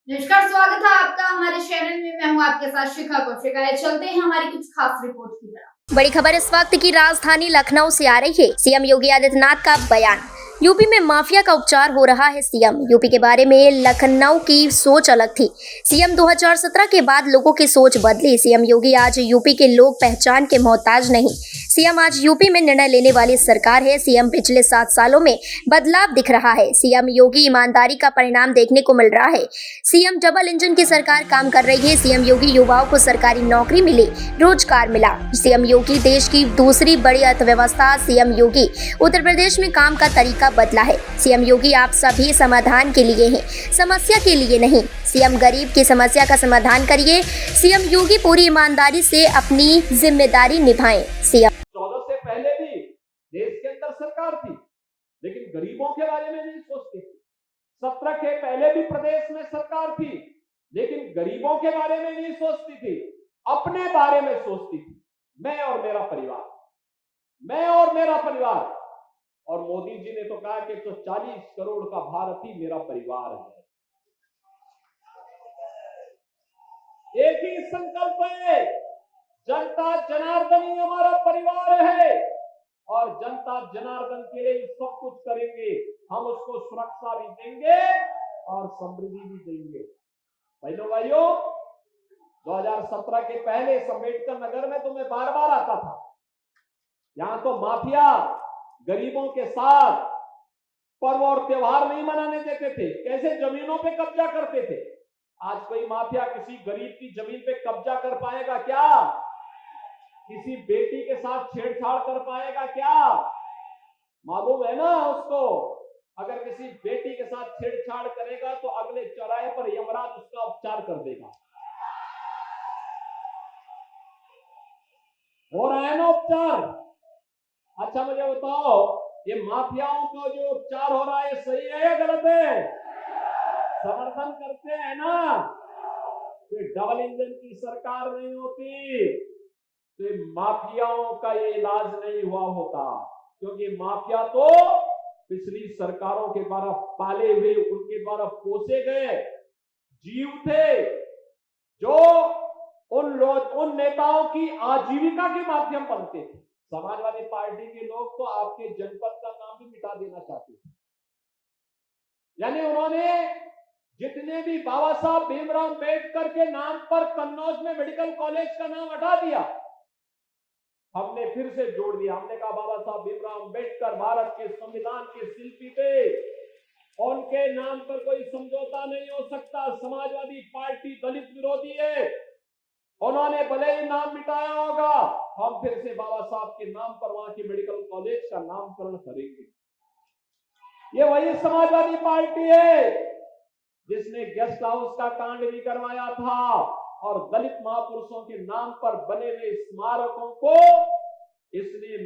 नमस्कार, स्वागत है आपका हमारे चैनल में। मैं हूं आपके साथ शिखा कौशिक। चलते हैं हमारी कुछ खास रिपोर्ट की तरफ। बड़ी खबर इस वक्त की राजधानी लखनऊ से आ रही है। सीएम योगी आदित्यनाथ का बयान। यूपी में माफिया का उपचार हो रहा है सीएम। यूपी के बारे में लखनऊ की सोच अलग थी। सीएम 2017 के बाद लोगों की सोच बदली। सीएम योगी आज यूपी के लोग पहचान के मोहताज नहीं। सीएम आज यूपी में निर्णय लेने वाली सरकार है। सीएम पिछले 7 सालों में बदलाव दिख रहा है। सीएम योगी ईमानदारी का परिणाम देखने को मिल रहा है। सीएम डबल इंजन की सरकार काम कर रही है। सीएम योगी युवाओं को सरकारी नौकरी मिली, रोजगार मिला। सीएम योगी देश की दूसरी बड़ी अर्थव्यवस्था। सीएम योगी उत्तर प्रदेश में काम का तरीका बदला है। सीएम योगी आप सभी समाधान के लिए हैं, समस्या के लिए नहीं। सीएम गरीब की समस्या का समाधान करिए। सीएम योगी पूरी ईमानदारी से अपनी जिम्मेदारी निभाएं। सीएम 14 से पहले भी देश के अंदर सरकार थी, लेकिन गरीबों के बारे में नहीं सोचती थी। 17 के पहले भी प्रदेश में सरकार थी, लेकिन गरीबों के बारे में नहीं सोचती थी, अपने बारे में सोचती थी। मैं और मेरा परिवार, मैं और मेरा परिवार। और मोदी जी ने तो कहा कि 140 करोड़ का भारत ही मेरा परिवार है। एक ही संकल्प है, जनता जनार्दन ही हमारा परिवार है और जनता जनार्दन के लिए सब कुछ करेंगे। हम उसको सुरक्षा भी देंगे और समृद्धि भी देंगे। भाइयों, 2017 के पहले अम्बेडकर नगर में तो मैं बार बार आता था। यहां तो माफिया गरीबों के साथ पर्व और त्योहार नहीं मनाने देते थे, कैसे जमीनों पे कब्जा करते थे। आज कोई माफिया किसी गरीब की जमीन पे कब्जा कर पाएगा क्या? किसी बेटी के साथ छेड़छाड़ कर पाएगा क्या? मालूम है ना उसको, अगर किसी बेटी के साथ छेड़छाड़ करेगा तो अगले चौराहे पर यमराज उसका उपचार कर देगा। हो रहा है ना उपचार? अच्छा मुझे बताओ, ये माफियाओं का जो उपचार हो रहा है सही है या गलत है? समर्थन करते हैं ना? तो डबल इंजन की सरकार नहीं होती तो माफियाओं का ये इलाज नहीं हुआ होता, क्योंकि माफिया तो पिछली सरकारों के द्वारा पाले हुए, उनके द्वारा पोसे गए जीव थे, जो उन नेताओं की आजीविका के माध्यम बनते थे। समाजवादी पार्टी के लोग तो आपके जनपद का नाम भी मिटा देना चाहते थे। यानी उन्होंने जितने भी बाबा साहब भीमराव अम्बेडकर के नाम पर कन्नौज में मेडिकल कॉलेज का नाम हटा दिया, हमने फिर से जोड़ दिया। हमने कहा बाबा साहब भीमराव अम्बेडकर भारत के संविधान के शिल्पी थे, उनके नाम पर कोई समझौता नहीं हो सकता। समाजवादी पार्टी दलित विरोधी है, उन्होंने भले ही नाम मिटाया होगा, हम फिर से बाबा साहब के नाम पर वहां के मेडिकल कॉलेज का नामकरण करेंगे। ये वही समाजवादी पार्टी है जिसने गेस्ट हाउस का कांड भी करवाया था और दलित महापुरुषों के नाम पर बने हुए स्मारकों को इसने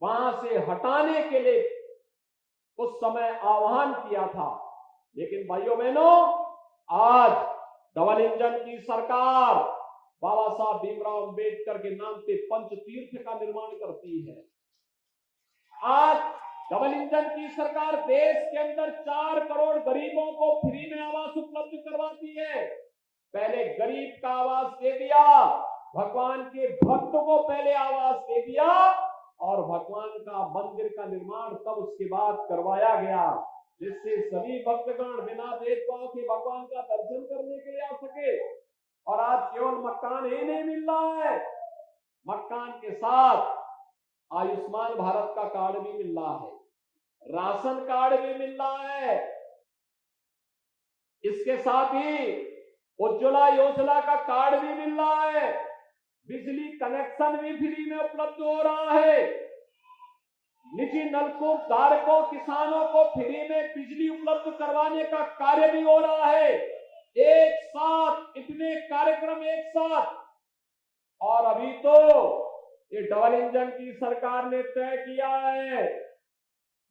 वहां से हटाने के लिए उस समय आह्वान किया था। लेकिन भाइयों बहनों, आज डबल इंजन की सरकार बाबा साहब भीमराव अम्बेडकर के नाम पे पंचतीर्थ का निर्माण करती है। आज डबल इंजन की सरकार देश के अंदर 4 करोड़ गरीबों को फ्री में आवास उपलब्ध करवाती है। पहले गरीब का आवास दे दिया, भगवान के भक्त को पहले आवास दे दिया और भगवान का मंदिर का निर्माण तब उसके बाद करवाया गया, जिससे सभी भक्तगण बिना भेदभाव के भगवान का दर्शन करने के लिए आ सके। और आज केवल मकान ही नहीं मिल रहा है, मकान के साथ आयुष्मान भारत का कार्ड भी मिल रहा है, राशन कार्ड भी मिल रहा है, इसके साथ ही उज्ज्वला योजना का कार्ड भी मिल रहा है, बिजली कनेक्शन भी फ्री में उपलब्ध हो रहा है, निजी नलकूप धारकों किसानों को फ्री में बिजली उपलब्ध करवाने का कार्य भी हो रहा है। एक साथ इतने कार्यक्रम एक साथ। और अभी तो ये डबल इंजन की सरकार ने तय किया है,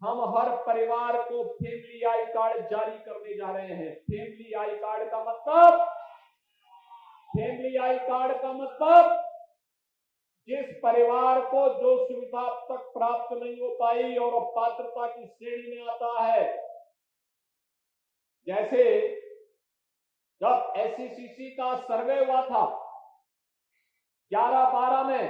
हम हर परिवार को फैमिली आई कार्ड जारी करने जा रहे हैं। फैमिली आई कार्ड का मतलब जिस परिवार को जो सुविधा अब तक प्राप्त नहीं हो पाई और पात्रता की श्रेणी में आता है, जैसे जब SECC का सर्वे हुआ था 11-12 में,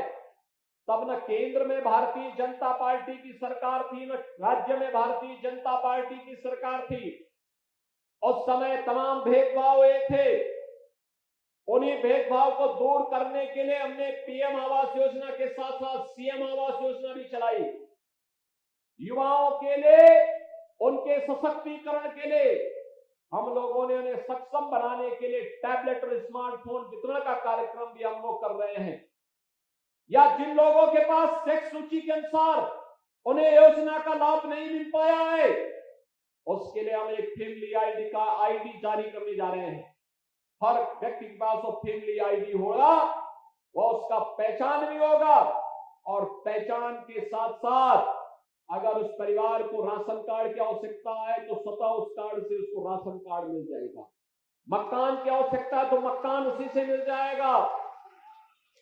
तब न केंद्र में भारतीय जनता पार्टी की सरकार थी, न राज्य में भारतीय जनता पार्टी की सरकार थी। उस समय तमाम भेदभाव हुए थे। उन्हीं भेदभाव को दूर करने के लिए हमने PM आवास योजना के साथ साथ CM आवास योजना भी चलाई। युवाओं के लिए, उनके सशक्तिकरण के लिए हम लोगों ने उन्हें सक्षम बनाने के लिए टैबलेट और स्मार्टफोन वितरण का कार्यक्रम भी हम लोग कर रहे हैं। या जिन लोगों के पास टैक्स सूची के अनुसार उन्हें योजना का लाभ नहीं मिल पाया है, उसके लिए हम एक फैमिली आईडी का आईडी जारी करने जा रहे हैं। हर व्यक्ति के पास वो फैमिली आईडी होगा, वह उसका पहचान भी होगा, और पहचान के साथ साथ अगर उस परिवार को राशन कार्ड की आवश्यकता है तो स्वतः उस कार्ड से उसको राशन कार्ड मिल जाएगा। मकान की आवश्यकता है तो मकान उसी से मिल जाएगा।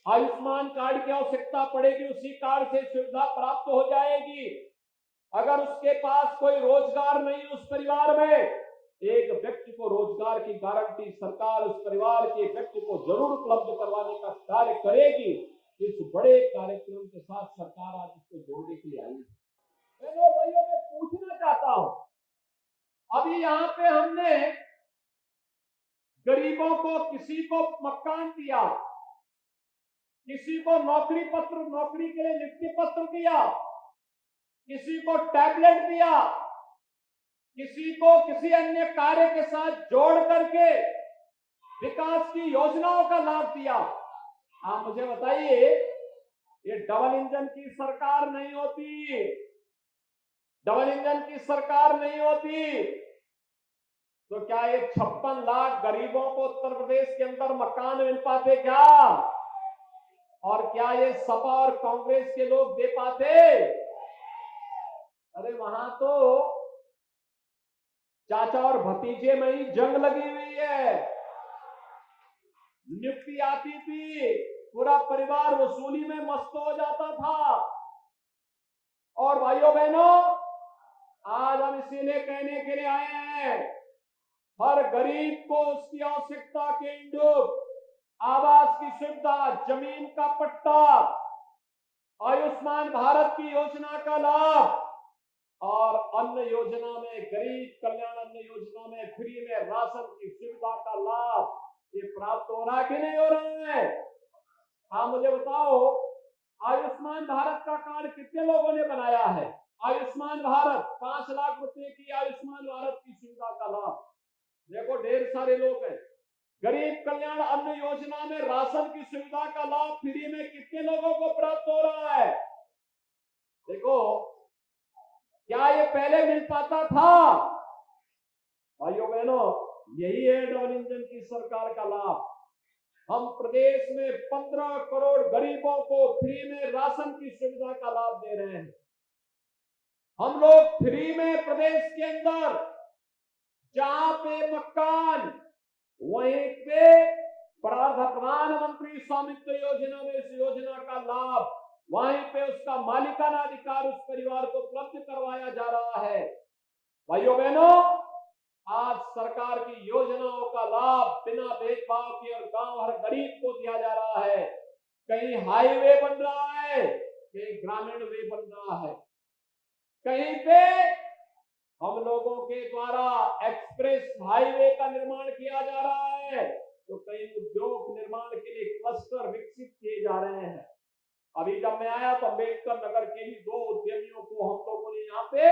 आयुष्मान कार्ड की आवश्यकता पड़ेगी, उसी कार्ड से सुविधा प्राप्त हो जाएगी। अगर उसके पास कोई रोजगार नहीं, उस परिवार में एक व्यक्ति को रोजगार की गारंटी सरकार उस परिवार के व्यक्ति को जरूर उपलब्ध करवाने का कार्य करेगी। इस बड़े कार्यक्रम के साथ सरकार आज इसको जोड़ने के लिए आई है। भाइयों, मैं पूछना चाहता हूं, अभी यहाँ पे हमने गरीबों को, किसी को मकान दिया, किसी को नौकरी के लिए नियुक्ति पत्र दिया, किसी को टैबलेट दिया, किसी को किसी अन्य कार्य के साथ जोड़ करके विकास की योजनाओं का लाभ दिया। आप मुझे बताइए, ये डबल इंजन की सरकार नहीं होती, डबल इंजन की सरकार नहीं होती तो क्या ये 56 लाख गरीबों को उत्तर प्रदेश के अंदर मकान मिल पाते क्या? और क्या ये सपा और कांग्रेस के लोग दे पाते? अरे वहां तो चाचा और भतीजे में ही जंग लगी हुई है। नियुक्ति आती थी, पूरा परिवार वसूली में मस्त हो जाता था। और भाइयों बहनों, आज हम इसीलिए कहने के लिए आए हैं, हर गरीब को उसकी आवश्यकता के अनुरूप आवास की सुविधा, जमीन का पट्टा, आयुष्मान भारत की योजना का लाभ और अन्न योजना में, गरीब कल्याण अन्न योजना में फ्री में राशन की सुविधा का लाभ, ये प्राप्त हो रहा है कि नहीं हो रहा है? हाँ, मुझे बताओ, आयुष्मान भारत का कार्ड कितने लोगों ने बनाया है? आयुष्मान भारत 5 लाख रुपए की आयुष्मान भारत की सुविधा का लाभ, देखो ढेर सारे लोग हैं। गरीब कल्याण अन्न योजना में राशन की सुविधा का लाभ फ्री में कितने लोगों को प्राप्त हो रहा है? देखो, क्या ये पहले मिल पाता था? भाइयों बहनों, यही है डबल इंजन की सरकार का लाभ। हम प्रदेश में 15 करोड़ गरीबों को फ्री में राशन की सुविधा का लाभ दे रहे हैं। हम लोग फ्री में प्रदेश के अंदर जहां पे मकान, वहीं पे प्रधानमंत्री स्वामित्व योजना में इस योजना का लाभ, वहीं पे उसका मालिकाना अधिकार उस परिवार को उपलब्ध करवाया जा रहा है। भाइयों बहनों, आज सरकार की योजनाओं का लाभ बिना भेदभाव के और गांव हर गरीब को दिया जा रहा है। कहीं हाईवे बन रहा है, कहीं ग्रामीण वे बन रहा है, कहीं पे हम लोगों के द्वारा एक्सप्रेस हाईवे का निर्माण किया जा रहा है, तो कई उद्योग निर्माण के लिए क्लस्टर विकसित किए जा रहे हैं। अभी जब मैं आया तो अम्बेडकर नगर के ही 2 उद्यमियों को हम लोगों ने यहाँ पे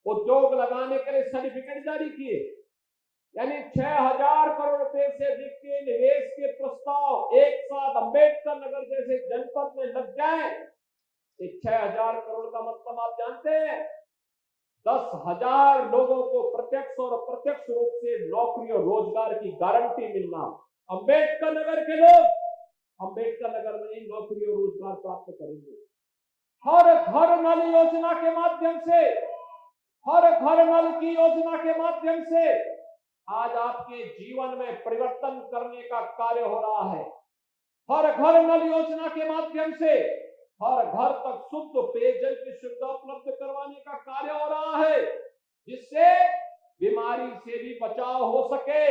उद्योग लगाने के लिए सर्टिफिकेट जारी किए, यानी 6000 करोड़ रुपए से अधिक के निवेश के प्रस्ताव एक साथ अम्बेडकर नगर जैसे जनपद में लग जाए। 6000 करोड़ का मतलब आप जानते हैं, 10,000 लोगों को प्रत्यक्ष और अप्रत्यक्ष रूप से नौकरी और रोजगार की गारंटी मिलना। अम्बेडकर नगर के लोग अम्बेडकर नगर में ही नौकरी और रोजगार प्राप्त करेंगे। हर घर नल योजना के माध्यम से, हर घर नल की योजना के माध्यम से आज आपके जीवन में परिवर्तन करने का कार्य हो रहा है। हर घर नल योजना के माध्यम से हर घर तक शुद्ध पेयजल की सुविधा उपलब्ध करवाने का कार्य हो रहा है, जिससे बीमारी से भी बचाव हो सके,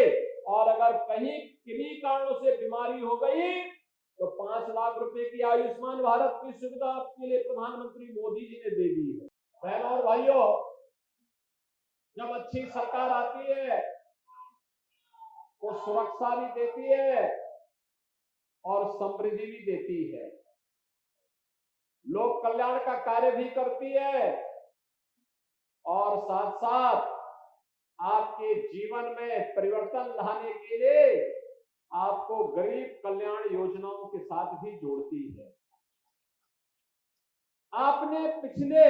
और अगर कहीं किन्हीं कारणों से बीमारी हो गई तो 5 लाख रुपए की आयुष्मान भारत की सुविधा आपके लिए प्रधानमंत्री मोदी जी ने दे दी है। बहनों और भाइयों, जब अच्छी सरकार आती है वो सुरक्षा भी देती है और समृद्धि भी देती है, लोक कल्याण का कार्य भी करती है, और साथ साथ आपके जीवन में परिवर्तन लाने के लिए आपको गरीब कल्याण योजनाओं के साथ भी जोड़ती है। आपने पिछले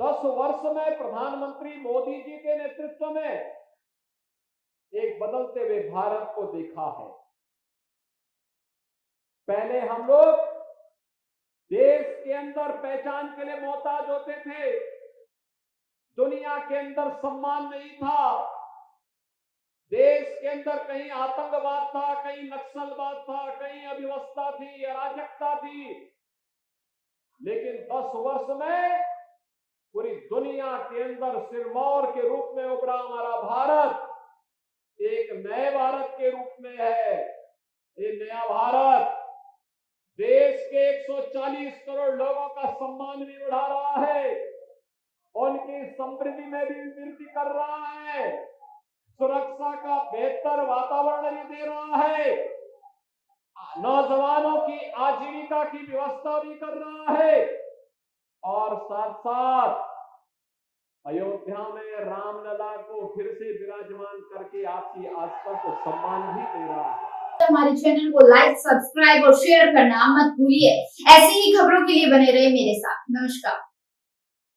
10 वर्ष में प्रधानमंत्री मोदी जी के नेतृत्व में एक बदलते हुए भारत को देखा है। पहले हम लोग देश के अंदर पहचान के लिए मोहताज होते थे, दुनिया के अंदर सम्मान नहीं था, देश के अंदर कहीं आतंकवाद था, कहीं नक्सलवाद था, कहीं अव्यवस्था थी, अराजकता थी। लेकिन 10 वर्ष में पूरी दुनिया के अंदर सिरमौर के रूप में उभरा हमारा भारत एक नए भारत के रूप में है। ये नया भारत देश के 140 करोड़ लोगों का सम्मान भी बढ़ा रहा है, उनकी समृद्धि में भी वृद्धि कर रहा है, सुरक्षा का बेहतर वातावरण भी दे रहा है, नौजवानों की आजीविका की व्यवस्था भी कर रहा है, और साथ साथ अयोध्या में रामलला को फिर से विराजमान करके आपकी आस्था को सम्मान भी दे रहा है। हमारे चैनल को लाइक, सब्सक्राइब और शेयर करना मत भूलिए। ऐसी ही खबरों के लिए बने रहे मेरे साथ। नमस्कार।